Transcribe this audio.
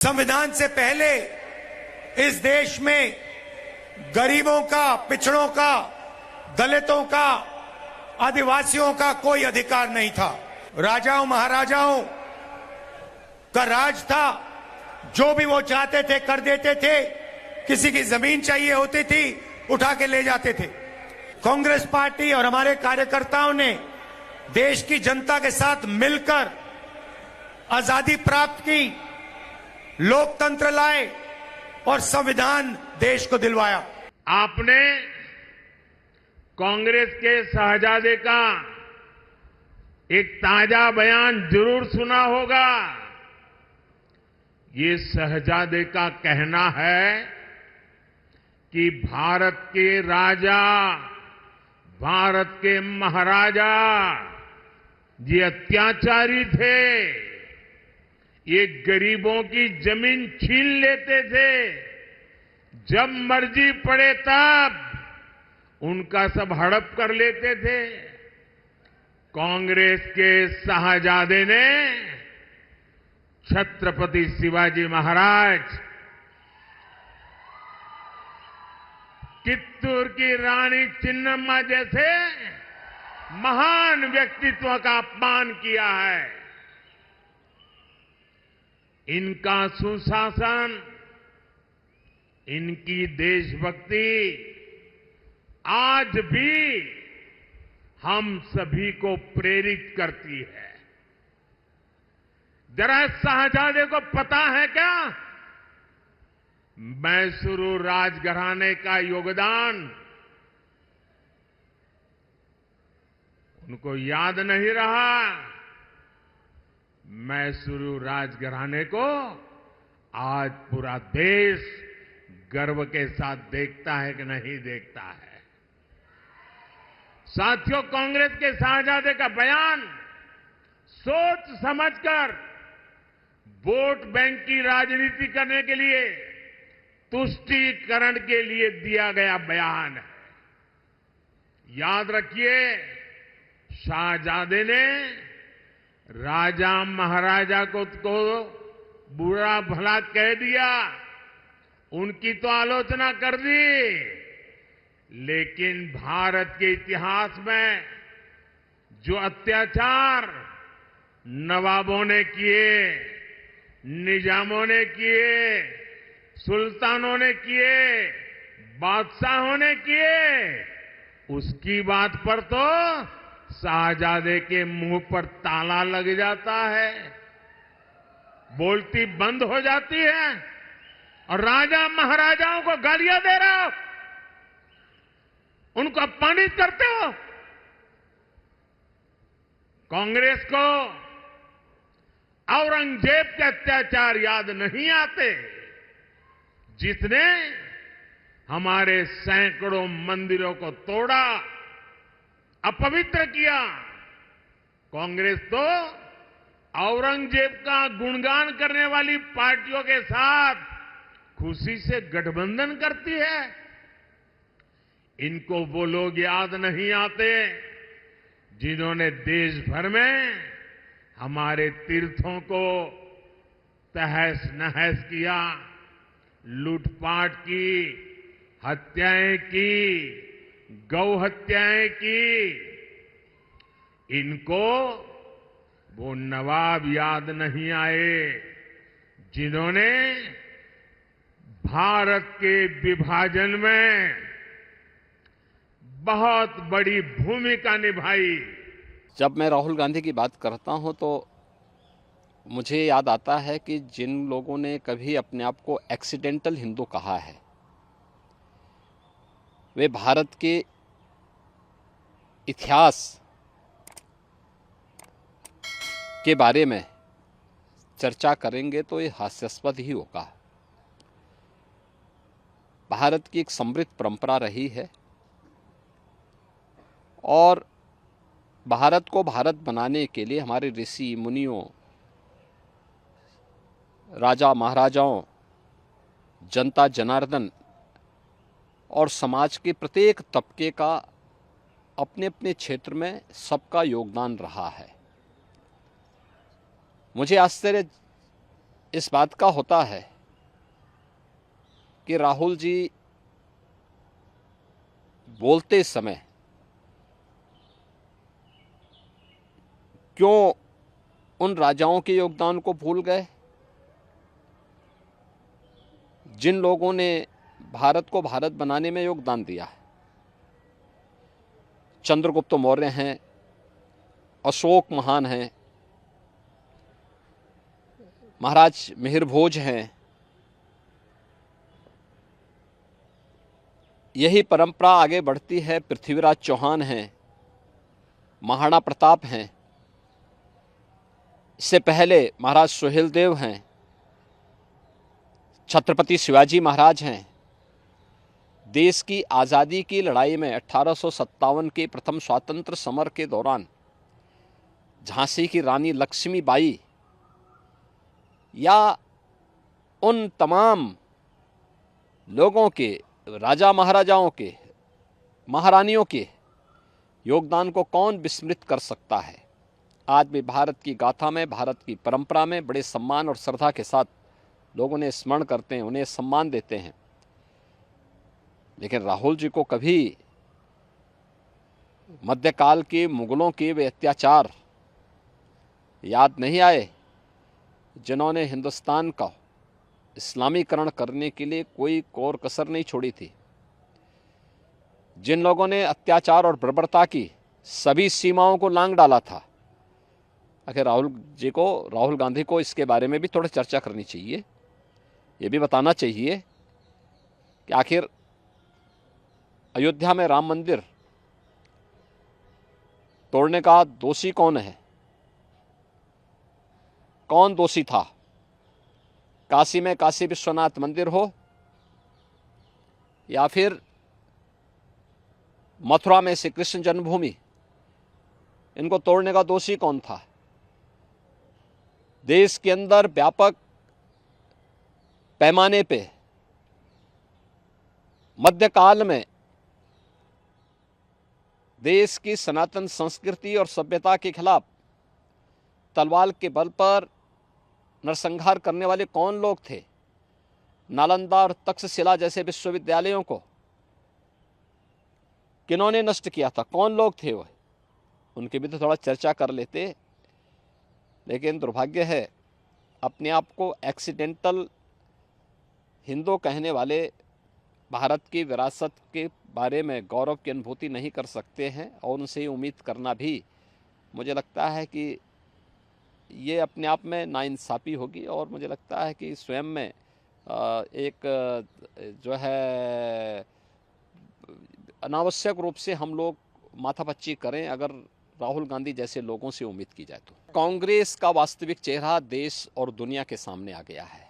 संविधान से पहले इस देश में गरीबों का, पिछड़ों का, दलितों का, आदिवासियों का कोई अधिकार नहीं था। राजाओं महाराजाओं का राज था। जो भी वो चाहते थे कर देते थे। किसी की जमीन चाहिए होती थी, उठा के ले जाते थे। कांग्रेस पार्टी और हमारे कार्यकर्ताओं ने देश की जनता के साथ मिलकर आजादी प्राप्त की, लोकतंत्र लाए और संविधान देश को दिलवाया। आपने कांग्रेस के शहजादे का एक ताजा बयान जरूर सुना होगा। ये शहजादे का कहना है कि भारत के राजा, भारत के महाराजा ये अत्याचारी थे। ये गरीबों की जमीन छीन लेते थे। जब मर्जी पड़े तब उनका सब हड़प कर लेते थे। कांग्रेस के शहजादे ने छत्रपति शिवाजी महाराज, कित्तूर की रानी चिन्नम्मा जैसे महान व्यक्तित्व का अपमान किया है। इनका सुशासन, इनकी देशभक्ति आज भी हम सभी को प्रेरित करती है। जरा शहजादे को पता है क्या मैसूरू राजघराने का योगदान? उनको याद नहीं रहा। मैसूरू राजघराने को आज पूरा देश गर्व के साथ देखता है कि नहीं देखता है। साथियों, कांग्रेस के शहजादे का बयान सोच समझकर वोट बैंक की राजनीति करने के लिए, तुष्टीकरण के लिए दिया गया बयान है। याद रखिए, शाहजादे ने राजा महाराजा को बुरा भला कह दिया, उनकी तो आलोचना कर दी, लेकिन भारत के इतिहास में जो अत्याचार नवाबों ने किए, निजामों ने किए, सुल्तानों ने किए, बादशाहों ने किए, उसकी बात पर तो शाहजादे के मुंह पर ताला लग जाता है, बोलती बंद हो जाती है और राजा महाराजाओं को गालियां दे रहे हो, उनको अपमानित करते हो। कांग्रेस को औरंगजेब के अत्याचार याद नहीं आते, जिसने हमारे सैकड़ों मंदिरों को तोड़ा, अपवित्र किया। कांग्रेस तो औरंगजेब का गुणगान करने वाली पार्टियों के साथ खुशी से गठबंधन करती है। इनको वो लोग याद नहीं आते जिन्होंने देश भर में हमारे तीर्थों को तहस नहस किया, लूटपाट की, हत्याएं की, गौ हत्याएं की। इनको वो नवाब याद नहीं आए जिन्होंने भारत के विभाजन में बहुत बड़ी भूमिका निभाई। जब मैं राहुल गांधी की बात करता हूं तो मुझे याद आता है कि जिन लोगों ने कभी अपने आप को एक्सीडेंटल हिंदू कहा है, वे भारत के इतिहास के बारे में चर्चा करेंगे तो ये हास्यास्पद ही होगा। भारत की एक समृद्ध परंपरा रही है और भारत को भारत बनाने के लिए हमारे ऋषि मुनियों, राजा महाराजाओं, जनता जनार्दन और समाज के प्रत्येक तबके का अपने अपने क्षेत्र में सबका योगदान रहा है। मुझे आश्चर्य इस बात का होता है कि राहुल जी बोलते समय क्यों उन राजाओं के योगदान को भूल गए जिन लोगों ने भारत को भारत बनाने में योगदान दिया है। चंद्रगुप्त मौर्य हैं, अशोक महान हैं, महाराज मिहिर भोज हैं। यही परंपरा आगे बढ़ती है। पृथ्वीराज चौहान हैं, महाराणा प्रताप हैं, इससे पहले महाराज सुहेलदेव हैं, छत्रपति शिवाजी महाराज हैं। देश की आज़ादी की लड़ाई में 1857 के प्रथम स्वातंत्र समर के दौरान झांसी की रानी लक्ष्मीबाई या उन तमाम लोगों के, राजा महाराजाओं के, महारानियों के योगदान को कौन विस्मृत कर सकता है। आज भी भारत की गाथा में, भारत की परंपरा में बड़े सम्मान और श्रद्धा के साथ लोग उन्हें स्मरण करते हैं, उन्हें सम्मान देते हैं। लेकिन राहुल जी को कभी मध्यकाल के मुगलों के वे अत्याचार याद नहीं आए जिन्होंने हिंदुस्तान का इस्लामीकरण करने के लिए कोई कोर कसर नहीं छोड़ी थी, जिन लोगों ने अत्याचार और बर्बरता की सभी सीमाओं को लांघ डाला था। आखिर राहुल गांधी को इसके बारे में भी थोड़ी चर्चा करनी चाहिए। ये भी बताना चाहिए कि आखिर अयोध्या में राम मंदिर तोड़ने का दोषी कौन है, कौन दोषी था। काशी में काशी विश्वनाथ मंदिर हो या फिर मथुरा में श्री कृष्ण जन्मभूमि, इनको तोड़ने का दोषी कौन था। देश के अंदर व्यापक पैमाने पे मध्यकाल में देश की सनातन संस्कृति और सभ्यता के खिलाफ तलवार के बल पर नरसंहार करने वाले कौन लोग थे। नालंदा और तक्षशिला जैसे विश्वविद्यालयों को किन्होंने नष्ट किया था, कौन लोग थे वह, उनकी भी तो थोड़ा चर्चा कर लेते। लेकिन दुर्भाग्य है, अपने आप को एक्सीडेंटल हिंदू कहने वाले भारत की विरासत के बारे में गौरव की अनुभूति नहीं कर सकते हैं, और उनसे उम्मीद करना भी मुझे लगता है कि ये अपने आप में नाइंसाफ़ी होगी। और मुझे लगता है कि स्वयं में एक जो है अनावश्यक रूप से हम लोग माथापच्ची करें अगर राहुल गांधी जैसे लोगों से उम्मीद की जाए तो। कांग्रेस का वास्तविक चेहरा देश और दुनिया के सामने आ गया है।